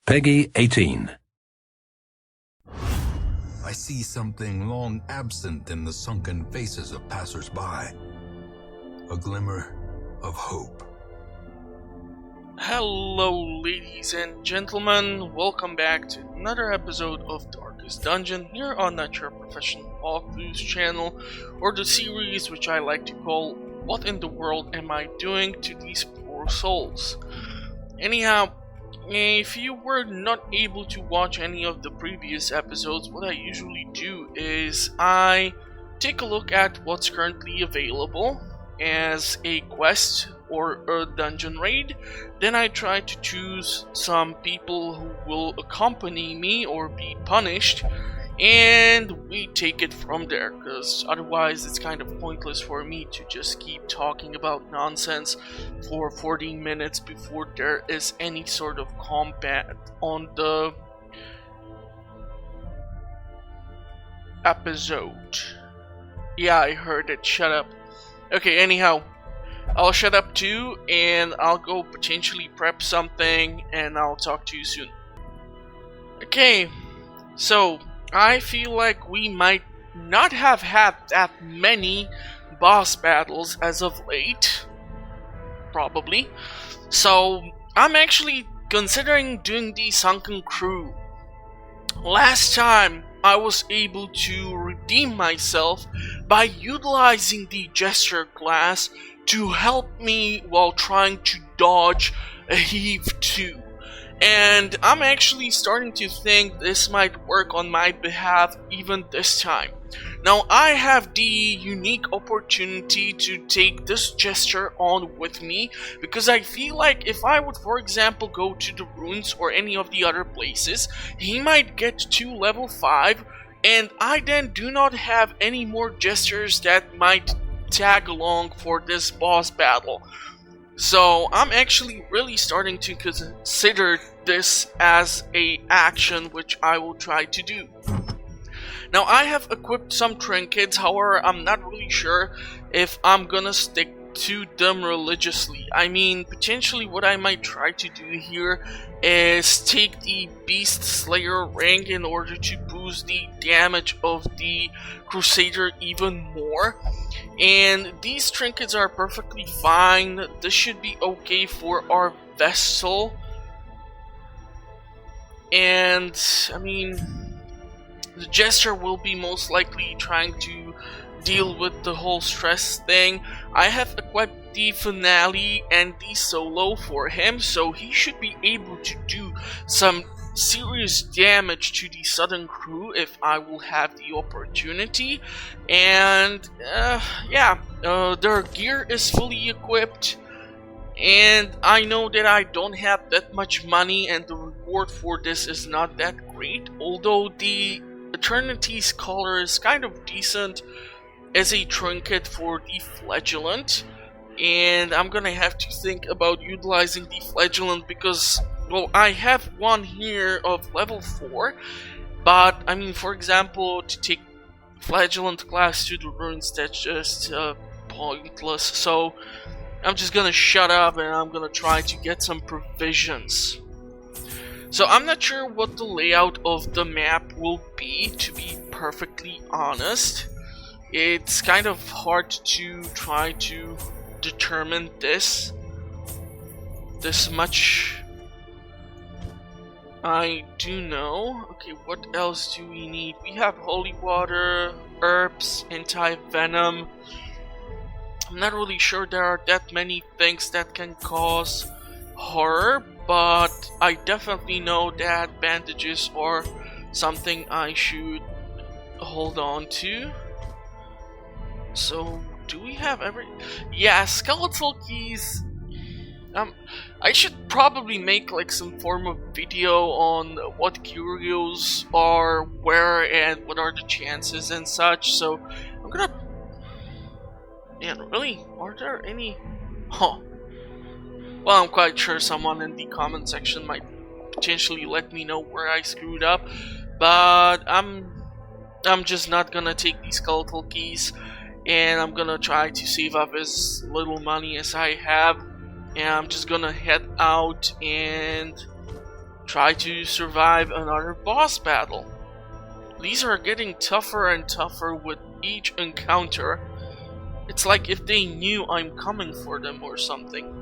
Peggy 18. I see something long absent in the sunken faces of passers-by. A glimmer of hope. Hello ladies and gentlemen, welcome back to another episode of Darkest Dungeon here on Not Your Professional Walkthroughs channel, or the series which I like to call What in the World Am I Doing to These Poor Souls? Anyhow, if you were not able to watch any of the previous episodes, what I usually do is I take a look at what's currently available as a quest or a dungeon raid. Then I try to choose some people who will accompany me or be punished, and we take it from there, because otherwise it's kind of pointless for me to just keep talking about nonsense for 40 minutes before there is any sort of combat on the episode. Yeah, I heard it, shut up. Okay, anyhow, I'll shut up too, and I'll go potentially prep something, and I'll talk to you soon. Okay, so I feel like we might not have had that many boss battles as of late. Probably. So I'm actually considering doing the Sunken Crew. Last time I was able to redeem myself by utilizing the Gesture class to help me while trying to dodge a Heave 2. And I'm actually starting to think this might work on my behalf even this time. Now I have the unique opportunity to take this Gesture on with me, because I feel like if I would, for example, go to the ruins or any of the other places, he might get to level 5, and I then do not have any more Gestures that might tag along for this boss battle. So I'm actually really starting to consider this as a action which I will try to do. Now I have equipped some trinkets, however I'm not really sure if I'm gonna stick to them religiously. I mean, potentially what I might try to do here is take the Beast Slayer ring in order to boost the damage of the Crusader even more. And these trinkets are perfectly fine. This should be okay for our vessel. And I mean, the Gesture will be most likely trying to deal with the whole stress thing. I have equipped the Finale and the Solo for him, so he should be able to do some serious damage to the Sodden crew if I will have the opportunity. And their gear is fully equipped, and I know that I don't have that much money and the reward for this is not that great, although the Eternity's collar is kind of decent as a trinket for the Flagellant, and I'm gonna have to think about utilizing the Flagellant because, well, I have one here of level 4, but I mean, for example, to take Flagellant class to the ruins, that's just pointless. So I'm just gonna shut up and I'm gonna try to get some provisions. So I'm not sure what the layout of the map will be, to be perfectly honest. It's kind of hard to try to determine this much. I do know. Okay, what else do we need? We have holy water, herbs, anti-venom. I'm not really sure there are that many things that can cause horror, but I definitely know that bandages are something I should hold on to. So, do we have yeah, skeletal keys. I should probably make like some form of video on what curios are where and what are the chances and such. So I'm gonna... Man, really? Are there any... Huh. Well, I'm quite sure someone in the comment section might potentially let me know where I screwed up, but I'm just not gonna take these skeletal keys, and I'm gonna try to save up as little money as I have, and I'm just gonna head out and try to survive another boss battle. These are getting tougher and tougher with each encounter. It's like if they knew I'm coming for them or something.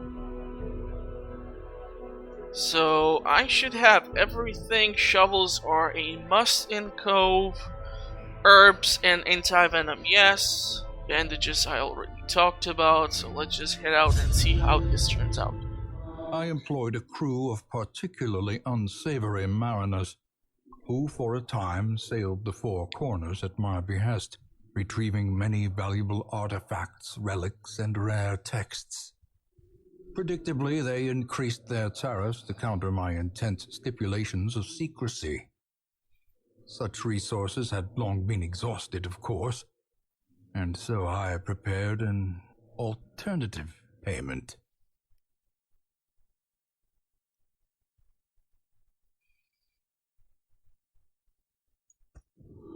So I should have everything. Shovels are a must in Cove. Herbs and anti-venom, yes. Bandages I already talked about, so let's just head out and see how this turns out. I employed a crew of particularly unsavory mariners, who for a time sailed the four corners at my behest, retrieving many valuable artifacts, relics, and rare texts. Predictably, they increased their tariffs to counter my intense stipulations of secrecy. Such resources had long been exhausted, of course, and so I prepared an alternative payment.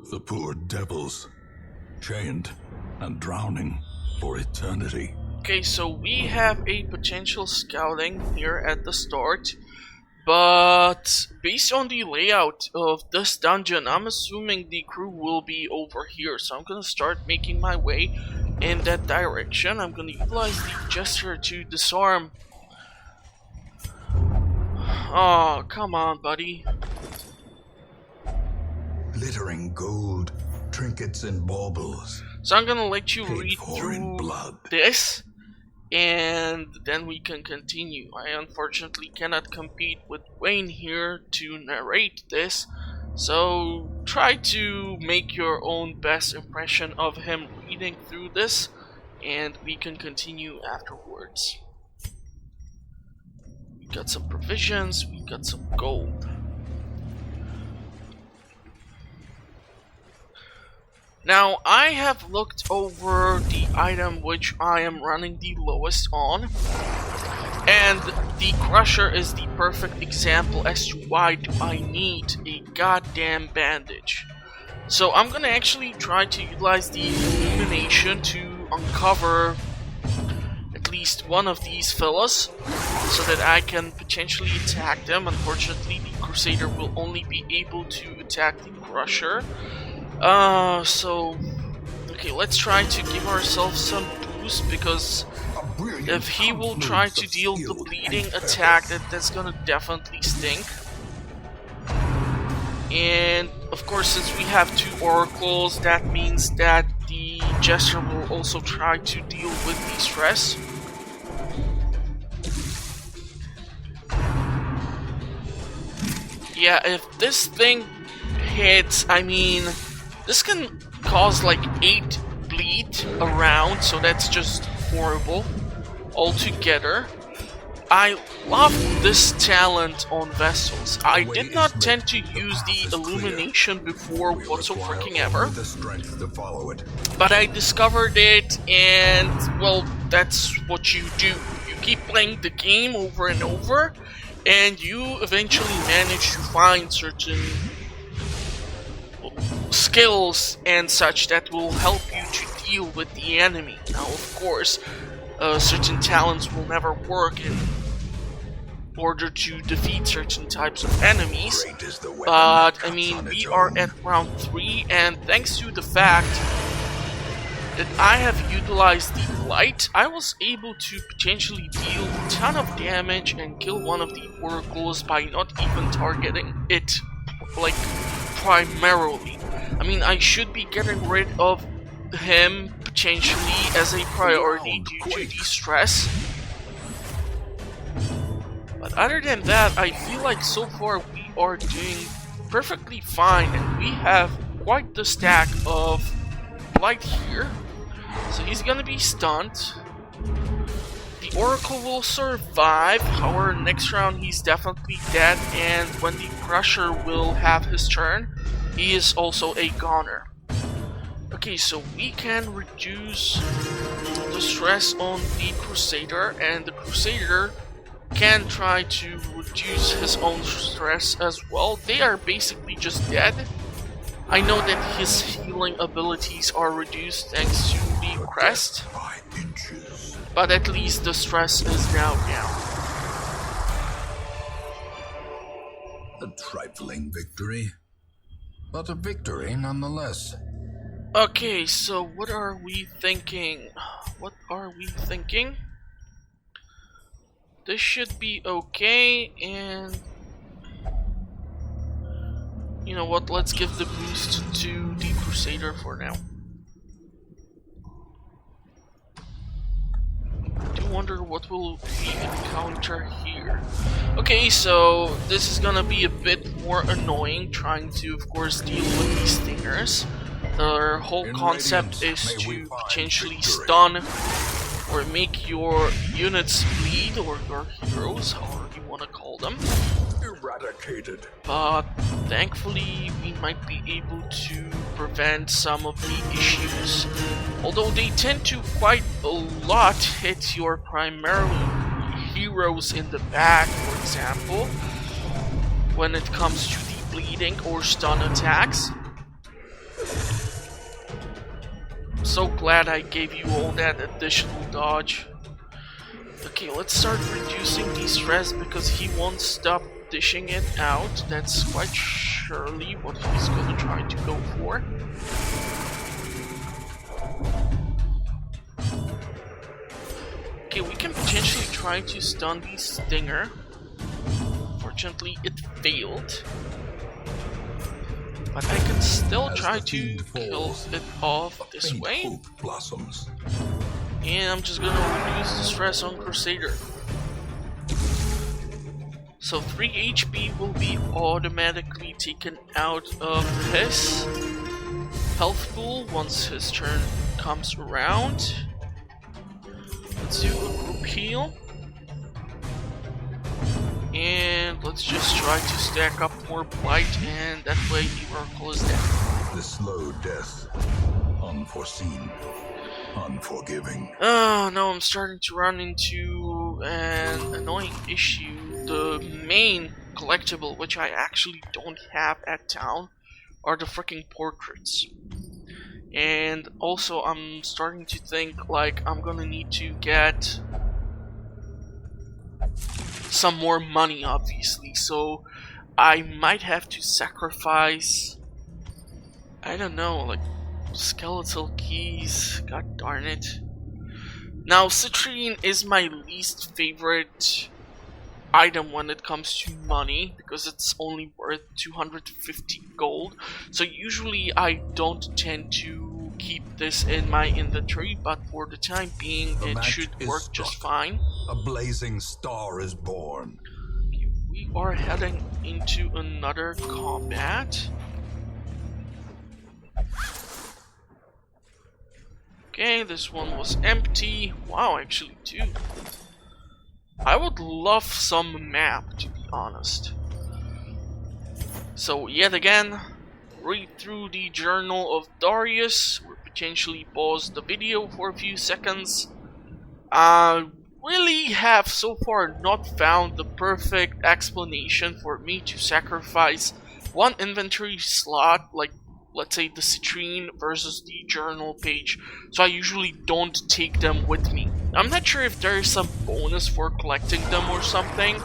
The poor devils, chained and drowning for eternity. Okay, so we have a potential scouting here at the start, but based on the layout of this dungeon, I'm assuming the crew will be over here, so I'm gonna start making my way in that direction. I'm gonna utilize the gesture to disarm. Oh, come on, buddy. Glittering gold, trinkets and baubles. So I'm gonna let you Paid read for in through blood. this, and then we can continue. I unfortunately cannot compete with Wayne here to narrate this, so try to make your own best impression of him reading through this, and we can continue afterwards. We got some provisions, we got some gold. Now, I have looked over the item which I am running the lowest on, and the Crusher is the perfect example as to why do I need a goddamn bandage. So I'm gonna actually try to utilize the illumination to uncover at least one of these fellas, so that I can potentially attack them. Unfortunately, the Crusader will only be able to attack the Crusher. Okay, let's try to give ourselves some boost, because if he will try to deal the bleeding attack, that's gonna definitely stink. And of course, since we have two oracles, that means that the Jester will also try to deal with the stress. Yeah, if this thing hits, I mean, this can cause like 8 bleed around, so that's just horrible altogether. I love this talent on vessels. I did not tend to use the illumination before whatsoever, but I discovered it, and well, that's what you do. You keep playing the game over and over, and you eventually manage to find certain skills and such that will help you to deal with the enemy. Now, of course, certain talents will never work in order to defeat certain types of enemies, but I mean, we are at round 3, and thanks to the fact that I have utilized the light, I was able to potentially deal a ton of damage and kill one of the oracles by not even targeting it, like, primarily. I mean, I should be getting rid of him potentially as a priority due to the stress. But other than that, I feel like so far we are doing perfectly fine, and we have quite the stack of blight here. So he's gonna be stunned. The Oracle will survive, however next round he's definitely dead, and when the Crusher will have his turn, he is also a goner. Okay, so we can reduce the stress on the Crusader, and the Crusader can try to reduce his own stress as well. They are basically just dead. I know that his healing abilities are reduced thanks to the crest, but at least the stress is now down. A trifling victory, but a victory nonetheless. Okay, so what are we thinking? What are we thinking? This should be okay, and you know what, let's give the boost to the Crusader for now. I do wonder what will we encounter here. Okay, so this is gonna be a bit more annoying, trying to, of course, deal with these stingers. Their whole concept is to potentially stun or make your units bleed, or your heroes, however you want to call them. Eradicated. But thankfully we might be able to prevent some of the issues. Although they tend to quite a lot hit your primarily heroes in the back, for example, when it comes to the bleeding or stun attacks. So glad I gave you all that additional dodge. Okay, let's start reducing the stress because he won't stop dishing it out. That's quite surely what he's gonna try to go for. Okay, we can potentially try to stun the Stinger. Fortunately, it failed. But I can still try to kill it off this way. Blossoms. And I'm just gonna reduce the stress on Crusader. So 3 HP will be automatically taken out of his health pool once his turn comes around. Let's do a group heal. And let's just try to stack up more blight, and that way the Oracle is dead. The slow death. Unforeseen. Unforgiving. Oh no, I'm starting to run into an annoying issue. The main collectible, which I actually don't have at town, are the freaking portraits. And also I'm starting to think like I'm gonna need to get some more money, obviously, so I might have to sacrifice, I don't know, like skeletal keys. God darn it. Now citrine is my least favorite item when it comes to money because it's only worth 250 gold, so usually I don't tend to keep this in my inventory, but for the time being it should work just fine. A blazing star is born. Okay, we are heading into another combat. Okay, this one was empty. Wow, actually two. I would love some map, to be honest. So yet again, read through the Journal of Darius. We'll potentially pause the video for a few seconds. Really have so far not found the perfect explanation for me to sacrifice one inventory slot, like let's say the citrine versus the journal page, so I usually don't take them with me. I'm not sure if there is some bonus for collecting them or something.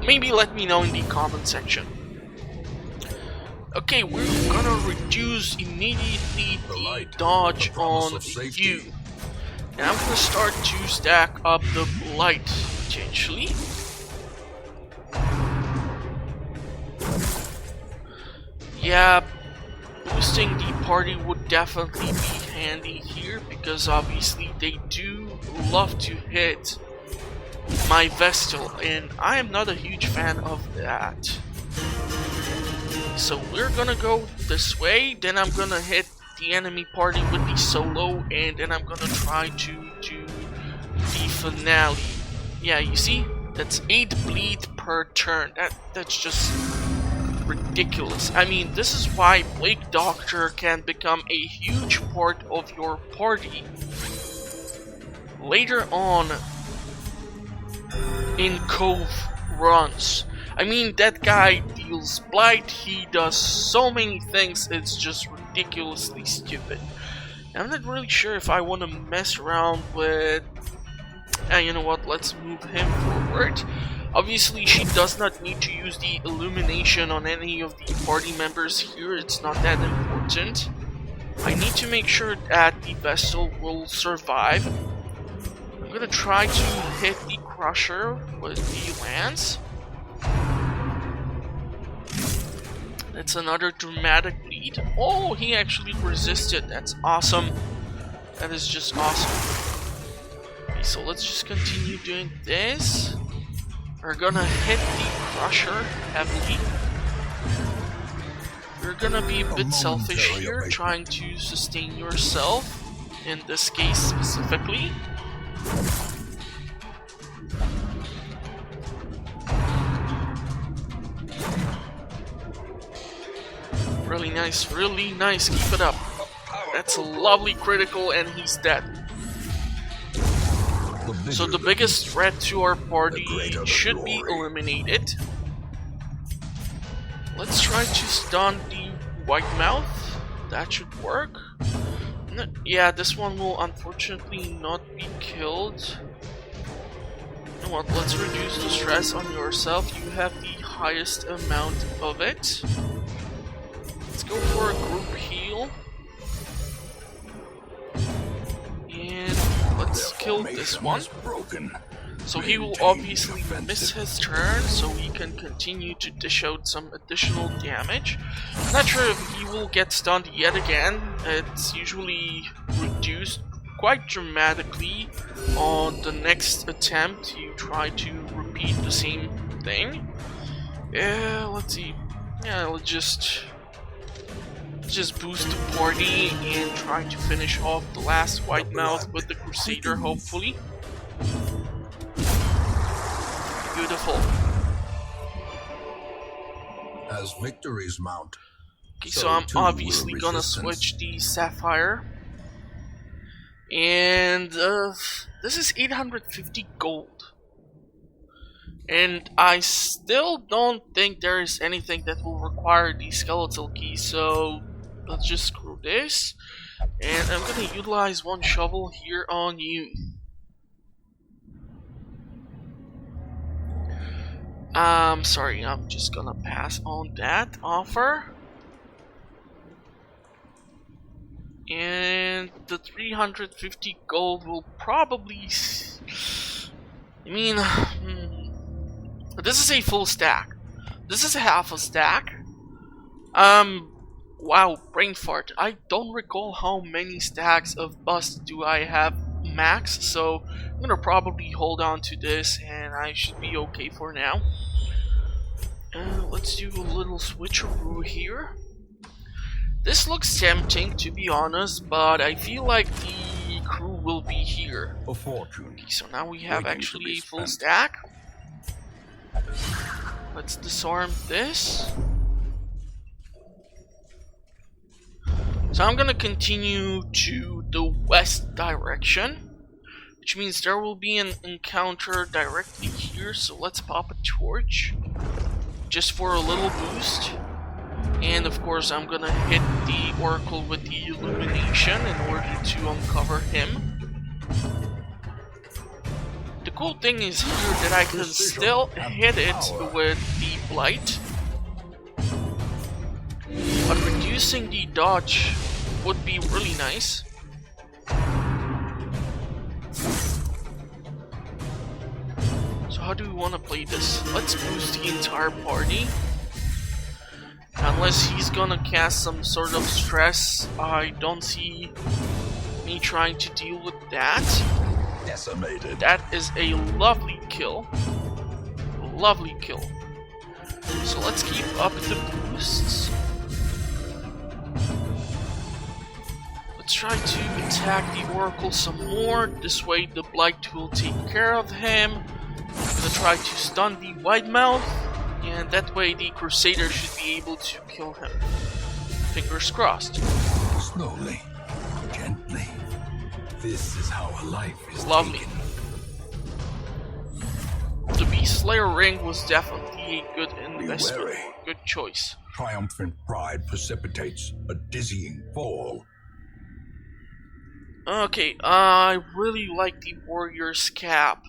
Maybe let me know in the comment section. Okay, we're gonna reduce immediately the dodge on you. And I'm gonna start to stack up the blight, potentially. Yeah, boosting the party would definitely be handy here, because obviously they do love to hit my Vestal, and I am not a huge fan of that. So we're gonna go this way, then I'm gonna hit the enemy party with the solo, and then I'm gonna try to do the finale. Yeah, you see? That's 8 bleed per turn. That's just ridiculous. I mean, this is why Plague Doctor can become a huge part of your party later on in Cove runs. I mean, that guy deals blight, he does so many things, it's just ridiculously stupid. I'm not really sure if I want to mess around with... you know what, let's move him forward. Obviously, she does not need to use the illumination on any of the party members here. It's not that important. I need to make sure that the vessel will survive. I'm gonna try to hit the crusher with the lance. That's another dramatic lead. Oh, he actually resisted. That's awesome. That is just awesome. Okay, so let's just continue doing this. We're gonna hit the crusher heavily. You're gonna be a bit selfish here, trying to sustain yourself, in this case specifically. Really nice, really nice, keep it up. That's a lovely critical and he's dead. So the biggest threat to our party should be eliminated. Let's try to stun the white mouth. That should work. Yeah, this one will unfortunately not be killed. You know what, let's reduce the stress on yourself. You have the highest amount of it. Let's go for a group heal. And let's kill this one. So he will obviously miss his turn, so he can continue to dish out some additional damage. Not sure if he will get stunned yet again. It's usually reduced quite dramatically on the next attempt. You try to repeat the same thing. Yeah, let's see. Yeah, let's just boost the party and try to finish off the last white mouth with the Crusader, hopefully. Beautiful. As victories mount. Okay, so I'm obviously gonna switch the Sapphire. And this is 850 gold. And I still don't think there is anything that will require the skeletal key, so let's just screw this. And I'm gonna utilize one shovel here on you. Sorry, I'm just gonna pass on that offer. And the 350 gold will probably... I mean... This is a full stack. This is a half a stack. Wow, brain fart. I don't recall how many stacks of bust do I have max, so I'm gonna probably hold on to this and I should be okay for now. Let's do a little switcheroo here. This looks tempting, to be honest, but I feel like the crew will be here. A fortune. Okay, so now we have actually a full stack. Let's disarm this. So I'm gonna continue to the west direction, which means there will be an encounter directly here, so let's pop a torch just for a little boost. And of course I'm gonna hit the Oracle with the illumination in order to uncover him. The cool thing is here that I can still hit it with the blight, but reducing the dodge would be really nice. So how do we want to play this? Let's boost the entire party. Unless he's gonna cast some sort of stress, I don't see me trying to deal with that. Decimated. That is a lovely kill. Lovely kill. So let's keep up the boosts. Let's try to attack the Oracle some more. This way the Blight will take care of him. I'm gonna try to stun the White Mouth. And that way the Crusader should be able to kill him. Fingers crossed. Slowly, gently. This is how a life is lovely. taken. The Beast Slayer ring was definitely a good investment. Good choice. Triumphant pride precipitates a dizzying fall. Okay, I really like the Warrior's Cap.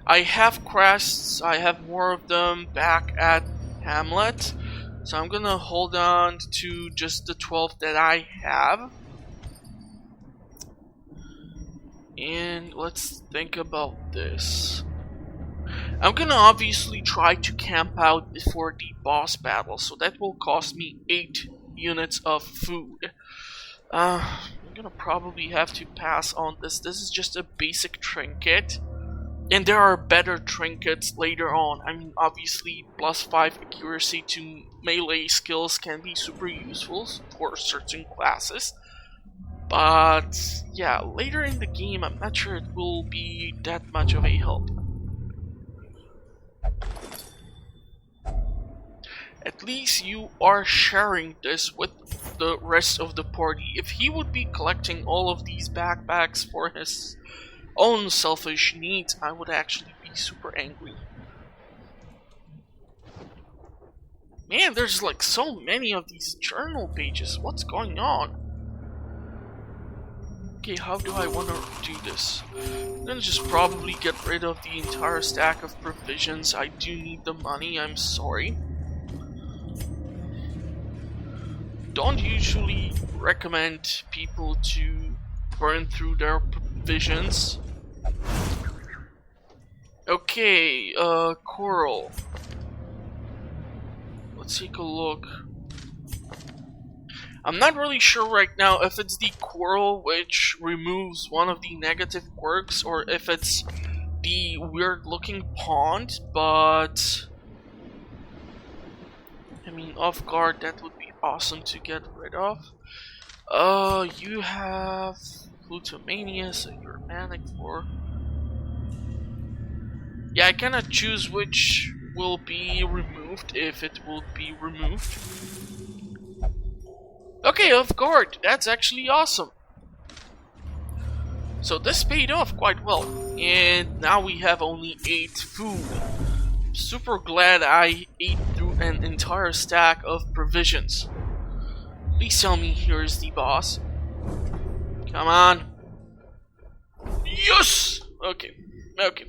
I have crests, I have more of them back at Hamlet, so I'm gonna hold on to just the 12 that I have. And let's think about this. I'm gonna obviously try to camp out before the boss battle, so that will cost me 8 units of food. I'm gonna probably have to pass on this. This is just a basic trinket, and there are better trinkets later on. I mean, obviously, +5 accuracy to melee skills can be super useful for certain classes. But yeah, later in the game, I'm not sure it will be that much of a help. At least you are sharing this with the rest of the party. If he would be collecting all of these backpacks for his own selfish needs, I would actually be super angry. Man, there's like so many of these journal pages. What's going on? Okay, how do I want to do this? I'm gonna just probably get rid of the entire stack of provisions. I do need the money, I'm sorry. Don't usually recommend people to burn through their provisions. Okay, coral. Let's take a look. I'm not really sure right now if it's the coral which removes one of the negative quirks or if it's the weird looking pond, but I mean, off guard, that would be awesome to get rid of. You have Plutomania, so you're manic for. Yeah, I cannot choose which will be removed if it will be removed. Okay, off guard, that's actually awesome. So this paid off quite well, and now we have only 8 food. Super glad I ate through an entire stack of provisions. Please tell me here's the boss. Come on. Yes! Okay, okay.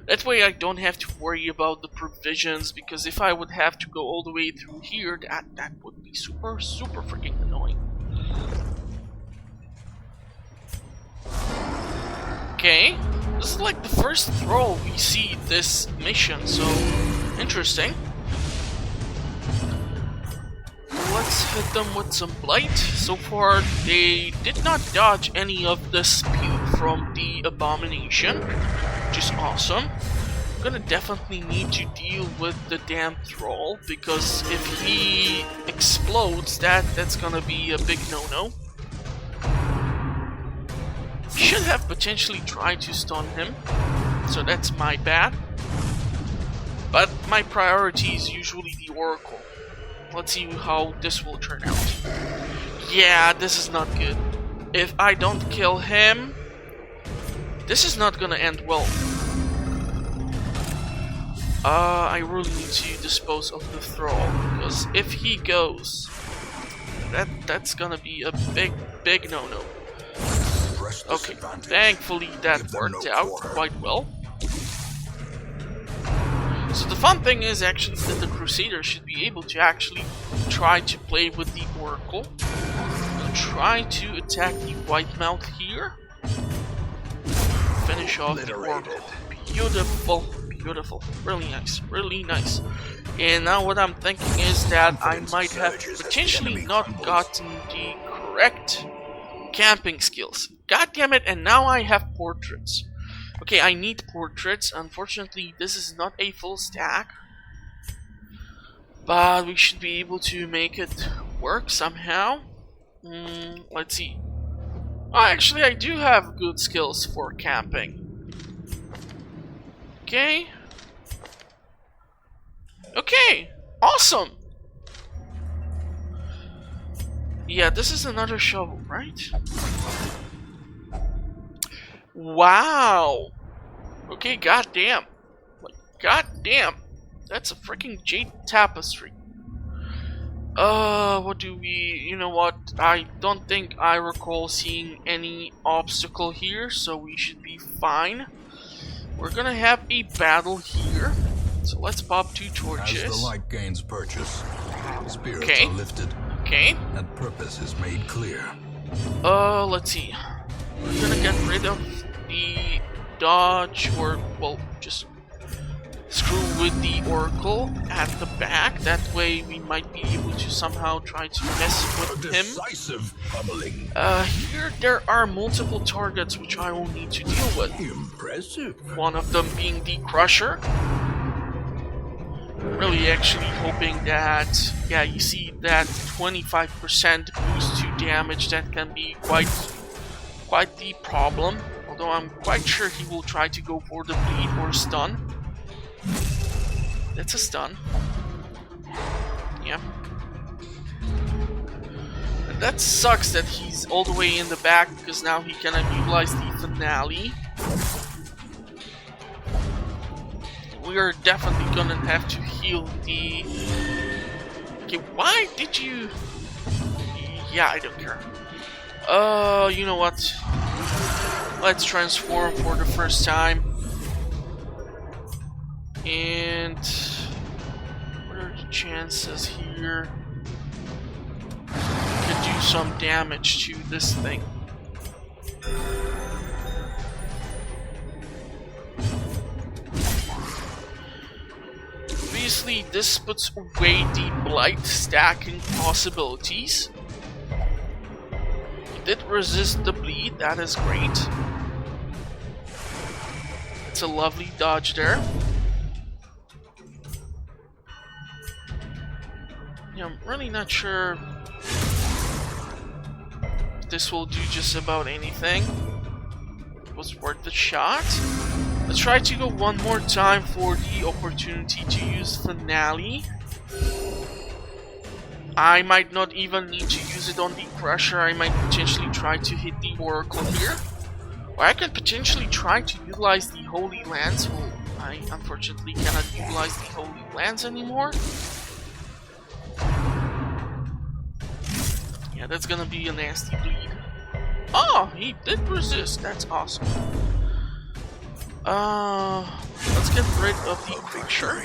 That way I don't have to worry about the provisions, because if I would have to go all the way through here, that would be super freaking annoying. Okay, this is like the first throw we see this mission, so interesting. Let's hit them with some blight. So far, they did not dodge any of the spew from the abomination, which is awesome. I'm gonna definitely need to deal with the damn troll, because if he explodes, that's gonna be a big no-no. Should have potentially tried to stun him, so that's my bad. But my priority is usually the Oracle. Let's see how this will turn out. Yeah, this is not good. If I don't kill him, this is not gonna end well. I really need to dispose of the thrall, because if he goes, that's gonna be a big no-no. Okay, thankfully that worked out quite well. So the fun thing is actually that the Crusader should be able to actually try to play with the Oracle. Try to attack the White Mouth here. Finish off the Oracle. Beautiful, beautiful. Really nice, really nice. And now what I'm thinking is that I might have potentially not gotten the correct camping skills. God damn it, and now I have portraits. Okay, I need portraits. Unfortunately, this is not a full stack. But we should be able to make it work somehow. Let's see. Oh, actually, I do have good skills for camping. Okay. Okay, awesome. Yeah, this is another shovel, right? Wow. Okay, goddamn. Like, goddamn. That's a freaking jade tapestry. What do we... You know what? I don't think I recall seeing any obstacle here, so we should be fine. we're gonna have a battle here. So let's pop 2 As torches. the light gains purchase, spirits Okay. are lifted, Okay. and purpose is made clear. Let's see. We're gonna get rid of the dodge, or, well, just screw with the oracle at the back. That way we might be able to somehow try to mess with him. Decisive pummeling. Here there are multiple targets which I will need to deal with. Impressive. One of them being the Crusher. Really actually hoping that, yeah, you see that 25% boost to damage, that can be quite the problem. Although I'm quite sure he will try to go for the bleed or stun. That's a stun. Yeah. And that sucks that he's all the way in the back, because now he cannot utilize the finale. We are definitely gonna have to heal the... Okay, why did you... Yeah, I don't care. You know what? Let's transform for the first time. And... what are the chances here? We could do some damage to this thing. Obviously, this puts away the blight stacking possibilities. He did resist the bleed, that is great. It's a lovely dodge there. Yeah, I'm really not sure if this will do just about anything. It was worth the shot. Let's try to go one more time for the opportunity to use finale. I might not even need to use it on the Crusher. I might potentially try to hit the Oracle here. Or I could potentially try to utilize the Holy Lance. Well, I unfortunately cannot utilize the Holy Lance anymore. Yeah, that's gonna be a nasty bleed. Oh, he did resist. That's awesome. Let's get rid of the creature.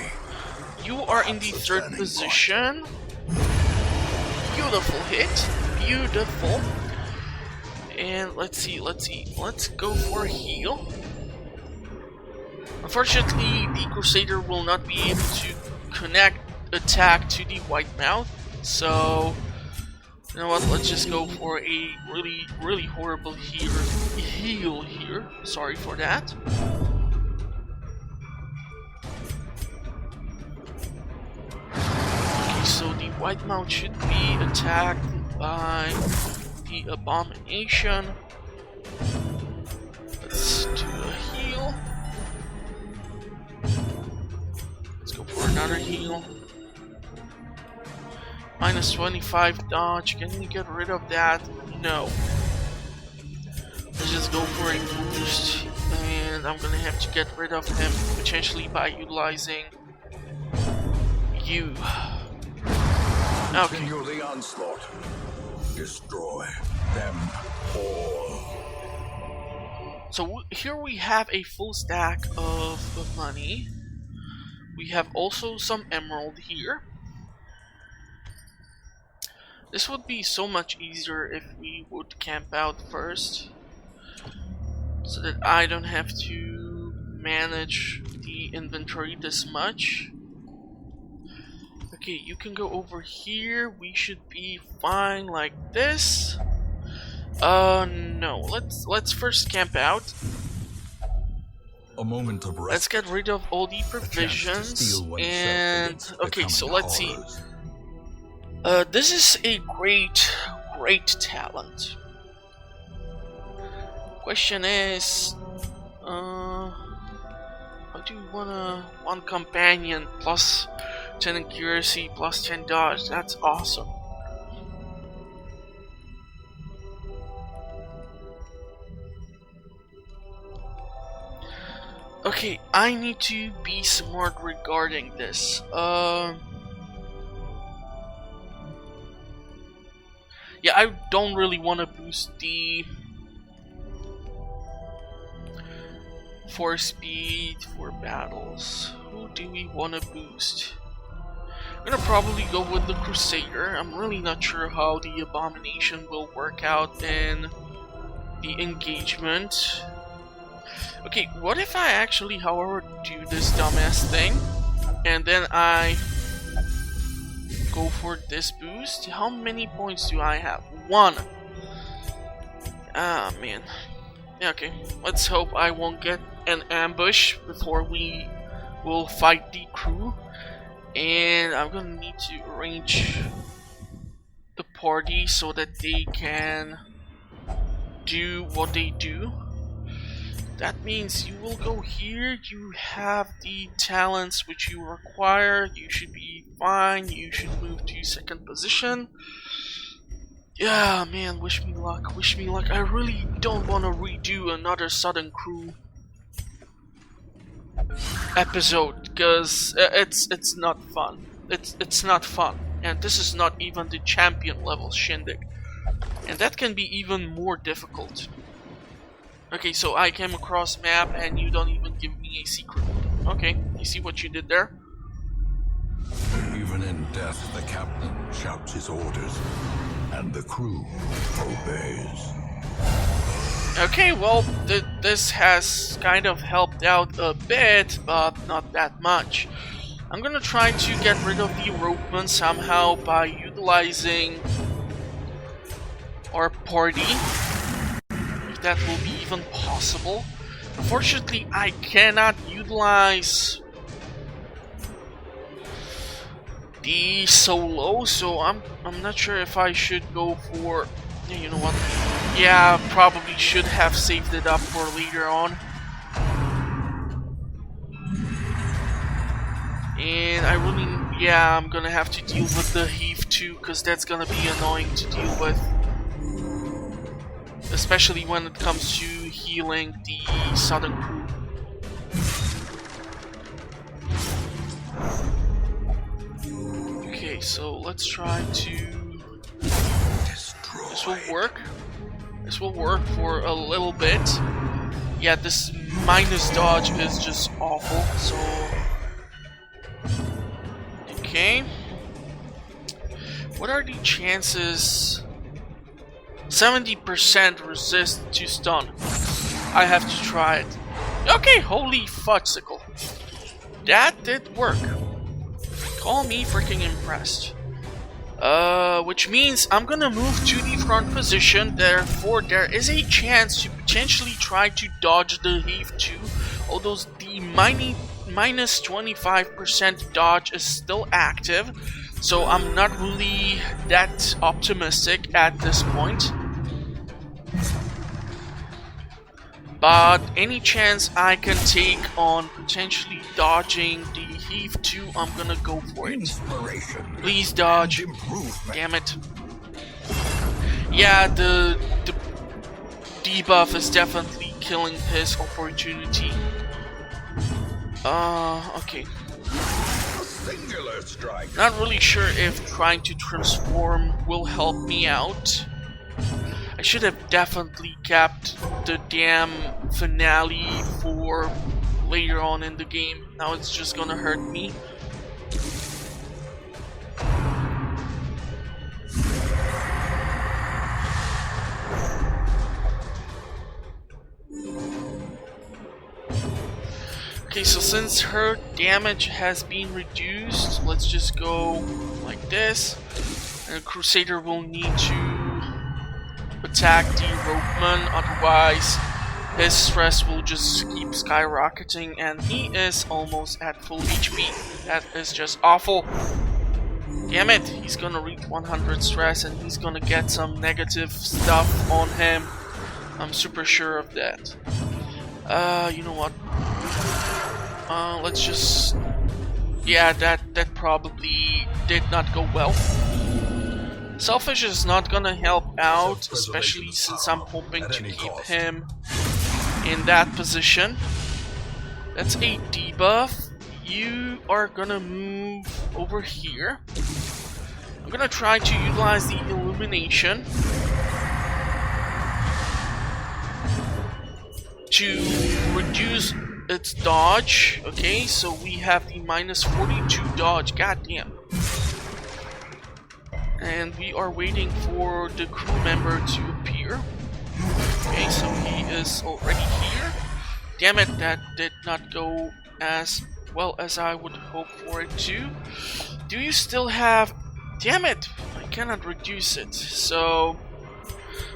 You are in the 3rd position. Beautiful hit. Beautiful. And let's see. Let's go for a heal. Unfortunately, the Crusader will not be able to connect attack to the White Mouth. So, you know what? Let's just go for a really horrible heal here. Sorry for that. So the White Mount should be attacked by the Abomination. Let's do a heal. Let's go for another heal. Minus 25 dodge. Can we get rid of that? No. Let's just go for a boost. And I'm gonna have to get rid of him potentially by utilizing you. Okay. Continue the onslaught. Destroy them all. So here we have a full stack of money. We have also some emerald here. This would be so much easier if we would camp out first, so that I don't have to manage the inventory this much. Okay, you can go over here. We should be fine like this. No. Let's first camp out. A moment of rest. Let's get rid of all the provisions. And okay, so let's see. This is a great talent. Question is, how do you wanna one companion plus 10 accuracy plus 10 dodge? That's awesome. Okay, I need to be smart regarding this. Yeah, I don't really want to boost the For speed, for battles. Who do we want to boost? I'm gonna probably go with the Crusader. I'm really not sure how the Abomination will work out in the engagement. Okay, what if I actually, however, do this dumbass thing and then I go for this boost? How many points do I have? 1. Ah, man. Yeah, okay, let's hope I won't get an ambush before we will fight the crew. And I'm gonna need to arrange the party so that they can do what they do. That means you will go here, you have the talents which you require, you should be fine, you should move to 2nd position. Yeah, man, wish me luck, wish me luck. I really don't want to redo another Sodden crew episode, because it's not fun. It's not fun. And this is not even the champion level shindig. And that can be even more difficult. Okay, so I came across map and you don't even give me a secret. Okay, you see what you did there? Even in death, the captain shouts his orders, and the crew obeys. Okay, well, this has kind of helped out a bit, but not that much. I'm gonna try to get rid of the ropeman somehow by utilizing our party, if that will be even possible. Unfortunately, I cannot utilize the solo, so I'm not sure if I should go for. Yeah, you know what? Yeah, probably should have saved it up for later on. And I really, yeah, I'm gonna have to deal with the heave too, because that's gonna be annoying to deal with. Especially when it comes to healing the Sodden crew. Okay, so let's try to... This will work. This will work for a little bit. Yeah, this minus dodge is just awful, so... Okay. What are the chances... 70% resist to stun. I have to try it. Okay, holy fudgesicle. That did work. Call me freaking impressed. Which means I'm gonna move to the front position, therefore there is a chance to potentially try to dodge the heave too, although the minus 25% dodge is still active, so I'm not really that optimistic at this point. But any chance I can take on potentially dodging the heave 2, I'm gonna go for it. Please dodge. Damn it. Yeah, the debuff is definitely killing his opportunity. Okay. Not really sure if trying to transform will help me out. I should have definitely kept the damn finale for later on in the game. Now it's just gonna hurt me. Okay, so since her damage has been reduced, let's just go like this. And the Crusader will need to attack the ropeman, otherwise his stress will just keep skyrocketing, and he is almost at full HP. That is just awful. Damn it, he's gonna reach 100 stress and he's gonna get some negative stuff on him. I'm super sure of that. You know what? Let's just... Yeah, that probably did not go well. Selfish is not gonna help out, especially since I'm hoping to keep him in that position. That's a debuff. You are gonna move over here. I'm gonna try to utilize the illumination. to reduce its dodge. Okay, so we have the minus 42 dodge. Goddamn. And we are waiting for the crew member to appear. Okay, so he is already here. Damn it, that did not go as well as I would hope for it to. Do you still have... Damn it! I cannot reduce it. So,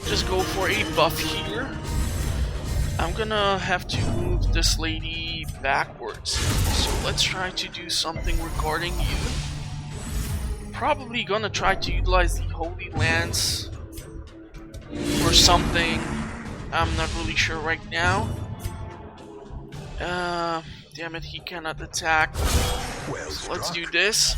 just go for a buff here. I'm gonna have to move this lady backwards. So let's try to do something regarding you. Probably gonna try to utilize the Holy Lance or something. I'm not really sure right now. Damn it, he cannot attack. So let's do this.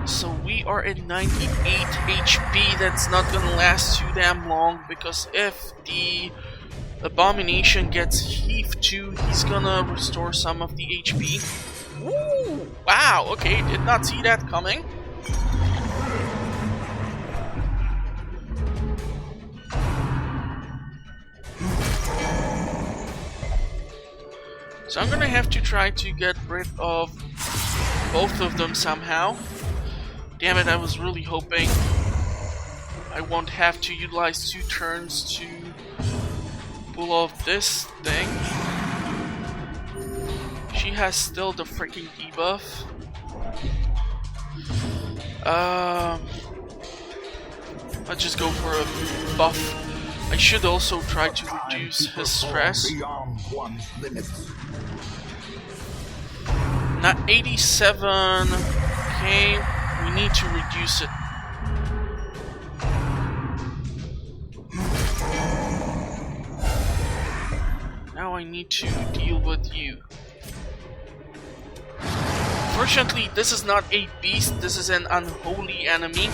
So we are at 98 HP. That's not gonna last too damn long, because if the Abomination gets heaved too, he's gonna restore some of the HP. Ooh, wow, okay, did not see that coming. So I'm gonna have to try to get rid of both of them somehow. Damn it, I was really hoping I won't have to utilize 2 turns to pull off this thing. She has still the freaking debuff. Let's just go for a buff. I should also try to reduce his stress. Not 87. Okay, we need to reduce it. Now I need to deal with you. Fortunately, this is not a beast, this is an unholy enemy.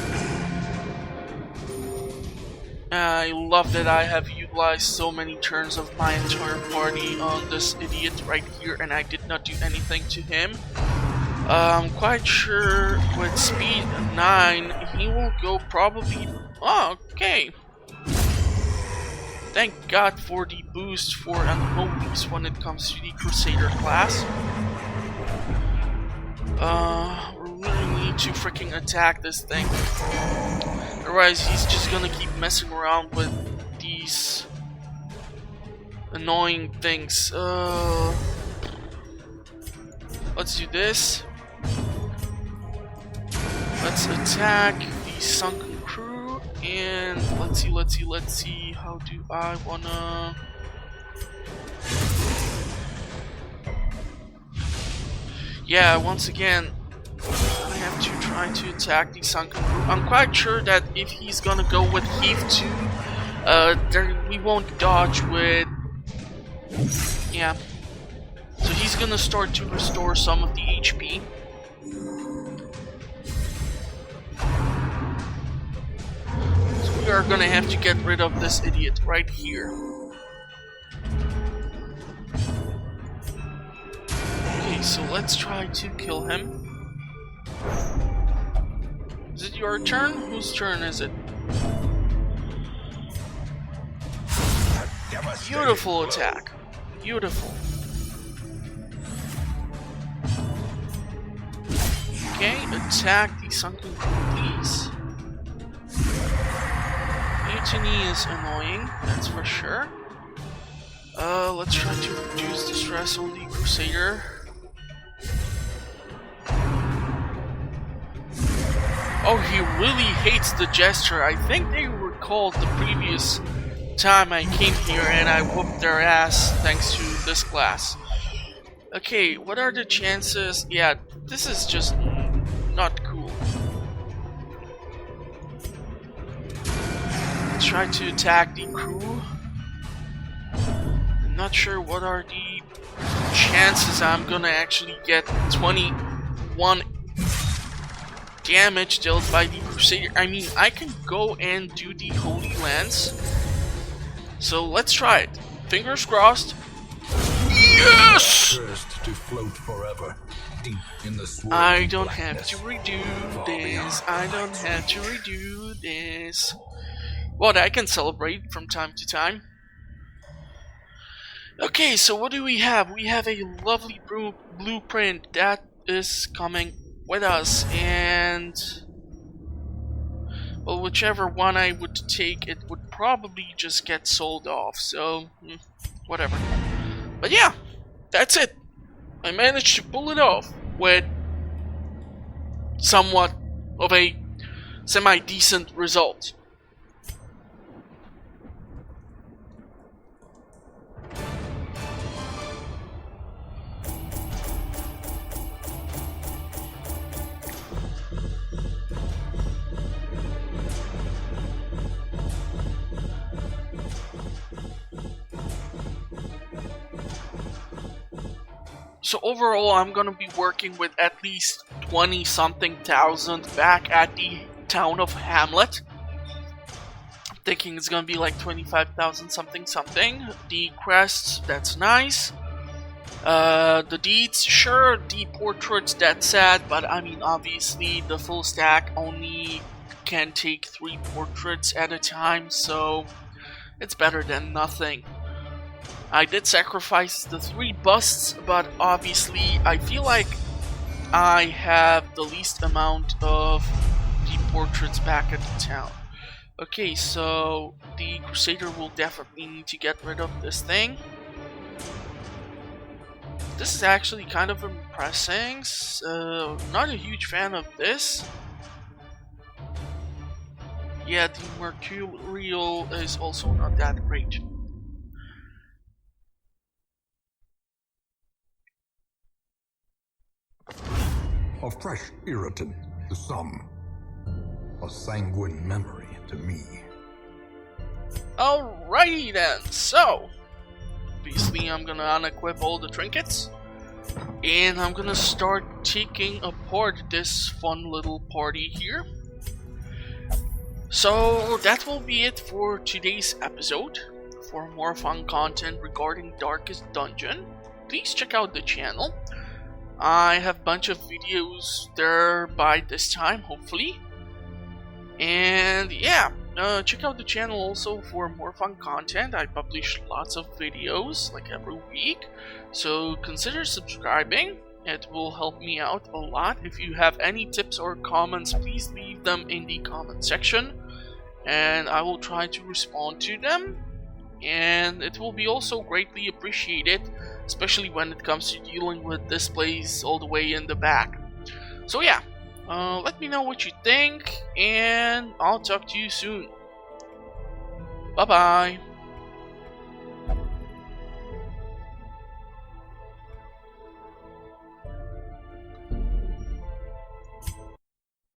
I love that I have utilized so many turns of my entire party on this idiot right here, and I did not do anything to him. I'm quite sure with speed 9, he will go probably... Oh, okay. Thank God for the boost for Unholies when it comes to the Crusader class. We really need to freaking attack this thing. Otherwise, he's just gonna keep messing around with these annoying things. Let's do this. Let's attack the sunken crew, and let's see. How do I wanna? Yeah, once again, I have to try to attack the sunken crew. I'm quite sure that if he's gonna go with heave 2, we won't dodge with. Yeah. So he's gonna start to restore some of the HP. So we are gonna have to get rid of this idiot right here. Okay, so let's try to kill him. Is it your turn? Whose turn is it? Beautiful attack. Beautiful. Okay, attack the sunken crew, please. Mutiny is annoying, that's for sure. Let's try to reduce the stress on the Crusader. Oh, he really hates the gesture. I think they recalled the previous time I came here and I whooped their ass thanks to this class. Okay, what are the chances? Yeah, this is just not cool. Let's try to attack the crew. I'm not sure what are the chances I'm gonna actually get 21 damage dealt by the Crusader. I mean, I can go and do the Holy Lance. So let's try it. Fingers crossed. Yes! Cursed to float forever, deep in the I don't have to redo this. I don't have to redo this. Well, I can celebrate from time to time. Okay, so what do we have? We have a lovely blueprint that is coming with us, and well, whichever one I would take, it would probably just get sold off, so whatever. But yeah, that's it. I managed to pull it off with somewhat of a semi-decent result. So overall, I'm gonna be working with at least 20-something thousand back at the town of Hamlet. I'm thinking it's gonna be like 25,000 something. The crests, that's nice. The deeds, sure, the portraits, that's sad, but I mean, obviously, the full stack only can take 3 portraits at a time, so it's better than nothing. I did sacrifice the 3 busts, but obviously I feel like I have the least amount of the portraits back at the town. Okay, so the Crusader will definitely need to get rid of this thing. This is actually kind of impressing, so not a huge fan of this. Yeah, the Mercurial is also not that great. A fresh irritant to some, a sanguine memory to me. Alrighty then, so obviously I'm gonna unequip all the trinkets, and I'm gonna start taking apart this fun little party here. So that will be it for today's episode. For more fun content regarding Darkest Dungeon, please check out the channel. I have a bunch of videos there by this time, hopefully. And yeah, check out the channel also for more fun content. I publish lots of videos like every week, so consider subscribing. It will help me out a lot. If you have any tips or comments, please leave them in the comment section, and I will try to respond to them. And it will be also greatly appreciated, especially when it comes to dealing with displays all the way in the back. So yeah, let me know what you think, and I'll talk to you soon. Bye bye.